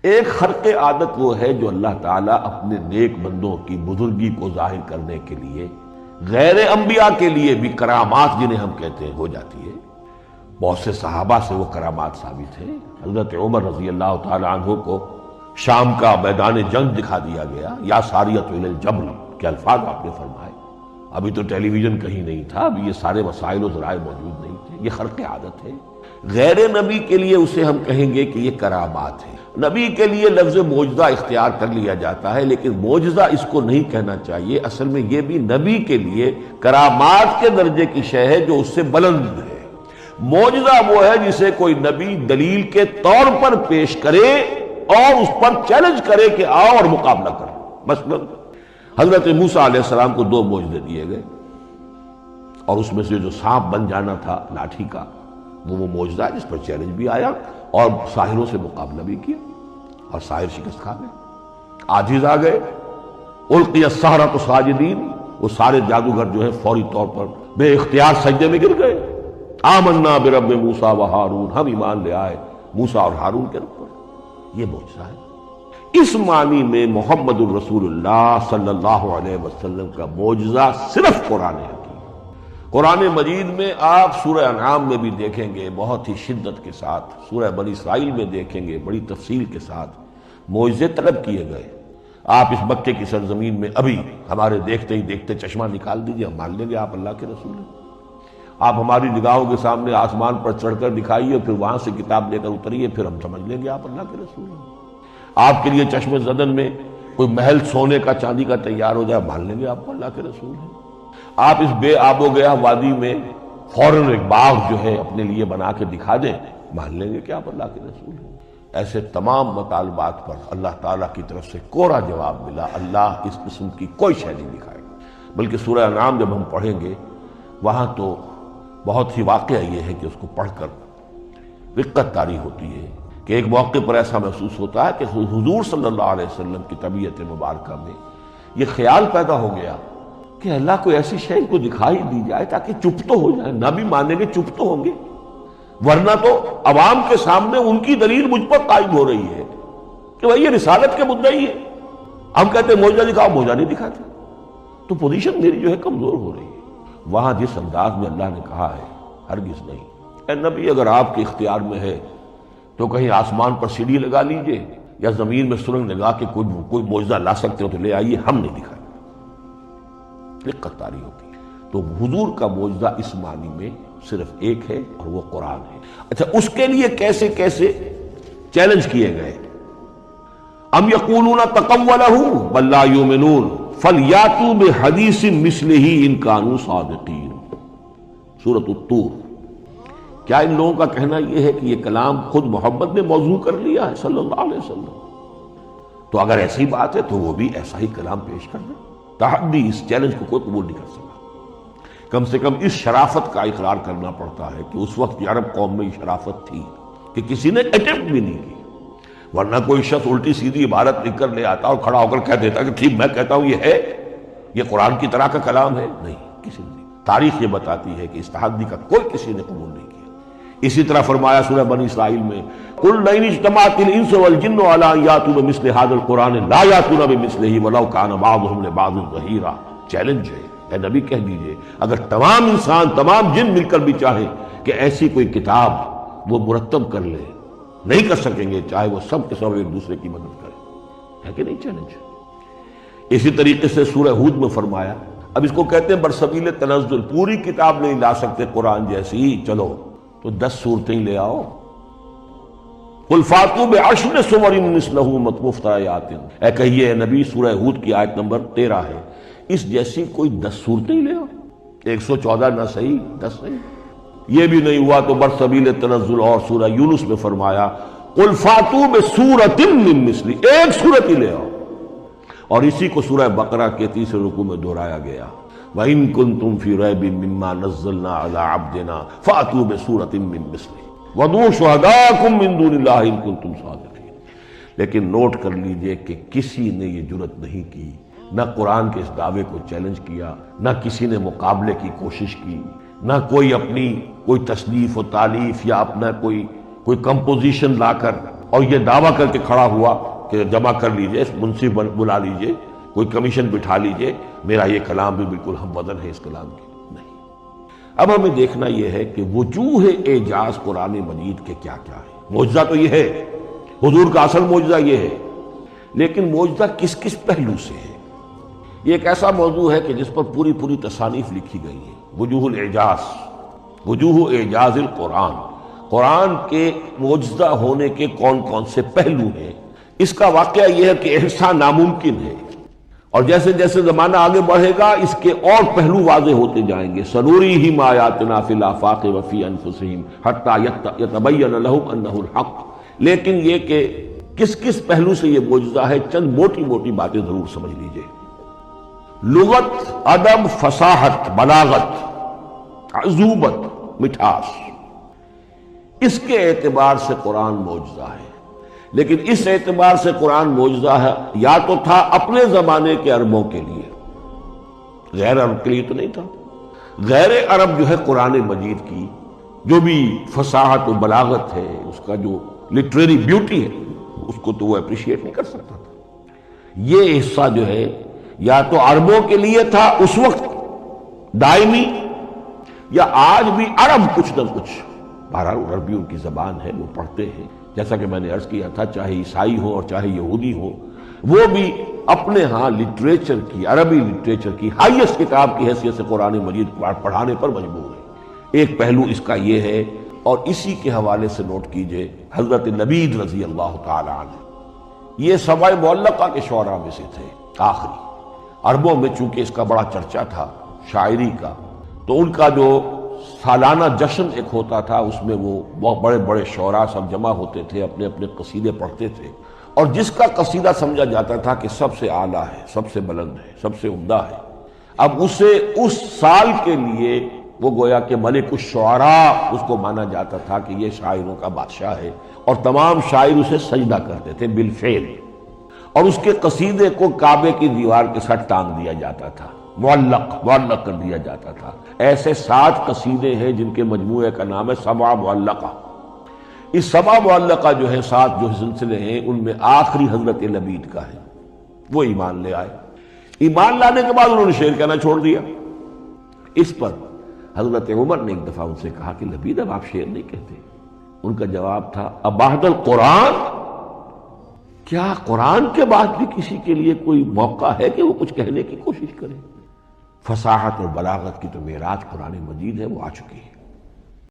ایک خرق عادت وہ ہے جو اللہ تعالیٰ اپنے نیک بندوں کی بزرگی کو ظاہر کرنے کے لیے غیر انبیاء کے لیے بھی کرامات جنہیں ہم کہتے ہیں ہو جاتی ہے۔ بہت سے صحابہ سے وہ کرامات ثابت ہیں۔ حضرت عمر رضی اللہ تعالی عنہ کو شام کا میدان جنگ دکھا دیا گیا، یا ساریۃ الی الجبل کے الفاظ آپ نے فرمائے۔ ابھی تو ٹیلی ویژن کہیں نہیں تھا، ابھی یہ سارے وسائل و ذرائع موجود نہیں تھے، یہ خرق عادت ہے۔ غیر نبی کے لیے اسے ہم کہیں گے کہ یہ کرامات ہے۔ نبی کے لیے لفظ معجزہ اختیار کر لیا جاتا ہے، لیکن معجزہ اس کو نہیں کہنا چاہیے، اصل میں یہ بھی نبی کے لیے کرامات کے درجے کی شے ہے جو اس سے بلند ہے۔ معجزہ وہ ہے جسے کوئی نبی دلیل کے طور پر پیش کرے اور اس پر چیلنج کرے کہ آؤ اور مقابلہ کرو۔ مثلا حضرت موسیٰ علیہ السلام کو 2 معجزے دیے گئے، اور اس میں سے جو سانپ بن جانا تھا لاٹھی کا، وہ معجزہ ہے جس پر چیلنج بھی آیا اور ساحروں سے مقابلہ بھی کیا، اور ساحر شکست کھا گئے، عاجز آ گئے۔ القی السحرۃ ساجدین، وہ سارے جادوگر جو ہے فوری طور پر بے اختیار سجدے میں گر گئے۔ آمنا برب موسیٰ و ہارون، ہم ایمان لے آئے موسیٰ اور ہارون کے رب پر۔ یہ معجزہ ہے۔ اس معنی میں محمد الرسول اللہ صلی اللہ علیہ وسلم کا معجزہ صرف قرآن حکیم۔ قرآن مجید میں آپ سورہ انعام میں بھی دیکھیں گے بہت ہی شدت کے ساتھ، سورہ بنی اسرائیل میں دیکھیں گے بڑی تفصیل کے ساتھ معجزے طلب کیے گئے۔ آپ اس مکے کی سرزمین میں ابھی ہمارے دیکھتے ہی دیکھتے چشمہ نکال دیجئے، ہم مان لیں گے آپ اللہ کے رسول ہیں۔ آپ ہماری نگاہوں کے سامنے آسمان پر چڑھ کر دکھائیے، پھر وہاں سے کتاب لے کر اتریے، پھر ہم سمجھ لیں گے آپ اللہ کے رسول ہیں۔ آپ کے لیے چشم زدن میں کوئی محل سونے کا چاندی کا تیار ہو جائے، مان لیں گے آپ کو اللہ کے رسول ہیں۔ آپ اس بے آب و گیا وادی میں فوراً ایک باغ جو ہے اپنے لیے بنا کے دکھا دیں، مان لیں گے کہ آپ اللہ کے رسول ہیں۔ ایسے تمام مطالبات پر اللہ تعالیٰ کی طرف سے کوڑا جواب ملا، اللہ اس قسم کی کوئی شے نہیں دکھائے گا۔ بلکہ سورہ انعام جب ہم پڑھیں گے وہاں تو بہت ہی واقعہ یہ ہے کہ اس کو پڑھ کر رقت طاری ہوتی ہے کہ ایک موقع پر ایسا محسوس ہوتا ہے کہ حضور صلی اللہ علیہ وسلم کی طبیعت مبارکہ میں یہ خیال پیدا ہو گیا کہ اللہ کو ایسی شے کو دکھائی دی جائے تاکہ چپ تو ہو جائے، نہ بھی مانیں گے چپ تو ہوں گے، ورنہ تو عوام کے سامنے ان کی دلیل مجھ پر قائم ہو رہی ہے کہ بھائی یہ رسالت کے مدعی ہے، ہم کہتے ہیں معجزہ دکھاؤ، معجزہ نہیں دکھاتے، تو پوزیشن میری جو ہے کمزور ہو رہی ہے۔ وہاں جس انداز میں اللہ نے کہا ہے، ہرگز نہیں، اے نبی اگر آپ کے اختیار میں ہے تو کہیں آسمان پر سیڑھی لگا لیجئے یا زمین میں سرنگ لگا کے کوئی معجزہ لا سکتے ہو تو لے آئیے، ہم نہیں دکھائیں۔ رقت طاری ہوتی ہے۔ تو حضور کا معجزہ اس معنی میں صرف ایک ہے اور وہ قرآن ہے۔ اچھا، اس کے لیے کیسے کیسے چیلنج کیے گئے؟ ام یقولون تقولہ بل لا یؤمنون فلیاتوا بحدیث مثلہ ان کانوا صادقین، سورۃ الطور۔ کیا ان لوگوں کا کہنا یہ ہے کہ یہ کلام خود محمد نے موضوع کر لیا ہے صلی اللہ علیہ وسلم؟ تو اگر ایسی بات ہے تو وہ بھی ایسا ہی کلام پیش کر دیں۔ تحدی، اس چیلنج کو کوئی قبول نہیں کر سکا۔ کم سے کم اس شرافت کا اقرار کرنا پڑتا ہے کہ اس وقت عرب قوم میں یہ شرافت تھی کہ کسی نے اٹیمپٹ بھی نہیں کی، ورنہ کوئی شخص الٹی سیدھی عبارت لکھ کر لے آتا اور کھڑا ہو کر کہہ دیتا کہ ٹھیک میں کہتا ہوں یہ ہے، یہ قرآن کی طرح کا کلام ہے، نہیں، کسی نے نہیں۔ تاریخ یہ بتاتی ہے کہ اس تحدی کا کوئی کسی نے قبول نہیں کیا۔ اسی طرح فرمایا سورہ بنی اسرائیل میں قُلْ لَئِنِ اجْتَمَعَتِ الْإِنسُ وَالْجِنُّ عَلَىٰ أَن يَأْتُوا بِمِثْلِ هَٰذَا الْقُرْآنِ لَا يَأْتُونَ بِمِثْلِهِ وَلَوْ كَانَ بَعْضُهُمْ لِبَعْضٍ ظَهِيرًا۔ چیلنج ہے، اے نبی کہہ دیجئے اگر تمام انسان، تمام جن مل کر بھی چاہیں کہ ایسی کوئی کتاب وہ مرتب کر لے، نہیں کر سکیں گے، چاہے وہ سب کے سب ایک دوسرے کی مدد کریں، ہے کہ نہیں چیلنج؟ اسی طریقے سے سورہ ہود میں فرمایا، اب اس کو کہتے ہیں برسبیل تنزل، پوری کتاب نہیں لا سکتے قرآن جیسی، چلو تو 10 سورتیں لے آؤ۔ قُلْ فَأْتُوا بِعَشْرِ سُوَرٍ مِثْلَهُ مُفْتَرِيَاتٍ، اے کہیے نبی، سورہ ہود کی آیت نمبر 13 ہے، اس جیسی کوئی 10 صورتیں لے آؤ۔ 114 نہ صحیح، 10 صحیح۔ یہ بھی نہیں ہوا تو برسبیل تنزل اور سورہ یونس میں فرمایا قُلْ فَأْتُوا بِسُورَةٍ مِّن مِثْلِهِ، ایک سورت ہی لے آؤ۔ اور اسی کو سورہ بقرہ کے 3 رکوع میں دہرایا گیا، وَإِن كُنتُمْ فِي رَيْبٍ مِّمَّا نَزَّلْنَا عَلَىٰ عَبْدِنَا فَأْتُوا بِسُورَةٍ مِّن مِّثْلِهِ وَادْعُوا شُهَدَاءَكُم مِّن دُونِ اللَّهِ إِن كُنتُمْ صَادِقِينَ۔ لیکن نوٹ کر لیجئے کہ کسی نے یہ جرت نہیں کی، نہ قرآن کے اس دعوے کو چیلنج کیا، نہ کسی نے مقابلے کی کوشش کی، نہ کوئی اپنی کوئی تصنیف و تالیف یا اپنا کوئی کمپوزیشن لا کر اور یہ دعویٰ کر کے کھڑا ہوا کہ جمع کر لیجئے، منصف بلا لیجئے، کوئی کمیشن بٹھا لیجئے، میرا یہ کلام بھی بالکل ہم وزن ہے اس کلام کی، نہیں۔ اب ہمیں دیکھنا یہ ہے کہ وجوہ اعجاز قرآن مجید کے کیا کیا ہے۔ معجزہ تو یہ ہے، حضور کا اصل معجزہ یہ ہے، لیکن معجزہ کس کس پہلو سے ہے؟ یہ ایک ایسا موضوع ہے کہ جس پر پوری تصانیف لکھی گئی ہے۔ وجوہ الاعجاز، وجوہ اعجاز القرآن، قرآن کے معجزہ ہونے کے کون کون سے پہلو ہیں۔ اس کا واقعہ یہ ہے کہ احساء ناممکن ہے، اور جیسے جیسے زمانہ آگے بڑھے گا اس کے اور پہلو واضح ہوتے جائیں گے۔ سنوریہم آیاتنا فی الآفاق وفی انفسہم حتی یتبین لہم انہ الحق۔ لیکن یہ کہ کس کس پہلو سے یہ معجزہ ہے، چند موٹی موٹی باتیں ضرور سمجھ لیجئے۔ لغت، ادب، فصاحت، بلاغت، عذوبت، مٹھاس، اس کے اعتبار سے قرآن معجزہ ہے۔ لیکن اس اعتبار سے قرآن معجزہ ہے یا تو تھا اپنے زمانے کے عربوں کے لیے، غیر عرب کے لیے تو نہیں تھا۔ غیر عرب جو ہے قرآن مجید کی جو بھی فصاحت و بلاغت ہے، اس کا جو لٹریری بیوٹی ہے، اس کو تو وہ اپریشیٹ نہیں کر سکتا تھا۔ یہ حصہ جو ہے یا تو عربوں کے لیے تھا اس وقت دائمی، یا آج بھی عرب کچھ نہ کچھ، بہرحال عربی ان کی زبان ہے، وہ پڑھتے ہیں، جیسا کہ میں نے عرض کیا تھا، چاہے عیسائی ہو اور چاہے یہودی ہو، وہ بھی اپنے ہاں لٹریچر کی، عربی لٹریچر کی ہائیسٹ کتاب کی حیثیت سے قرآن مجید پڑھانے پر مجبور ہے۔ ایک پہلو اس کا یہ ہے، اور اسی کے حوالے سے نوٹ کیجئے حضرت لبید رضی اللہ تعالی عنہ، یہ سبع معلقہ کے شعراء میں سے تھے آخری۔ عربوں میں چونکہ اس کا بڑا چرچا تھا شاعری کا، تو ان کا جو سالانہ جشن ایک ہوتا تھا، اس میں وہ بہت بڑے بڑے شعراء سب جمع ہوتے تھے، اپنے اپنے قصیدے پڑھتے تھے، اور جس کا قصیدہ سمجھا جاتا تھا کہ سب سے اعلیٰ ہے، سب سے بلند ہے، سب سے عمدہ ہے، اب اسے اس سال کے لیے وہ گویا کہ ملک الشعراء اس کو مانا جاتا تھا کہ یہ شاعروں کا بادشاہ ہے، اور تمام شاعر اسے سجدہ کرتے تھے بالفعل، اور اس کے قصیدے کو کعبے کی دیوار کے ساتھ ٹانگ دیا جاتا تھا، معلق کر دیا جاتا تھا۔ ایسے 7 قصیدے ہیں جن کے مجموعے کا نام ہے سبع معلقہ۔ اس سبع معلقہ جو ہے 7 جو سلسلے ہیں، ان میں آخری حضرت لبید کا ہے۔ وہ ایمان لے آئے، ایمان لانے کے بعد انہوں نے شعر کہنا چھوڑ دیا۔ اس پر حضرت عمر نے ایک دفعہ ان سے کہا کہ لبید اب آپ شعر نہیں کہتے۔ ان کا جواب تھا ابعد القرآن، کیا قرآن کے بعد بھی کسی کے لیے کوئی موقع ہے کہ وہ کچھ کہنے کی کوشش کرے؟ فصاحت اور بلاغت کی تو معراج قرآن مجید ہے، وہ آ چکی ہے۔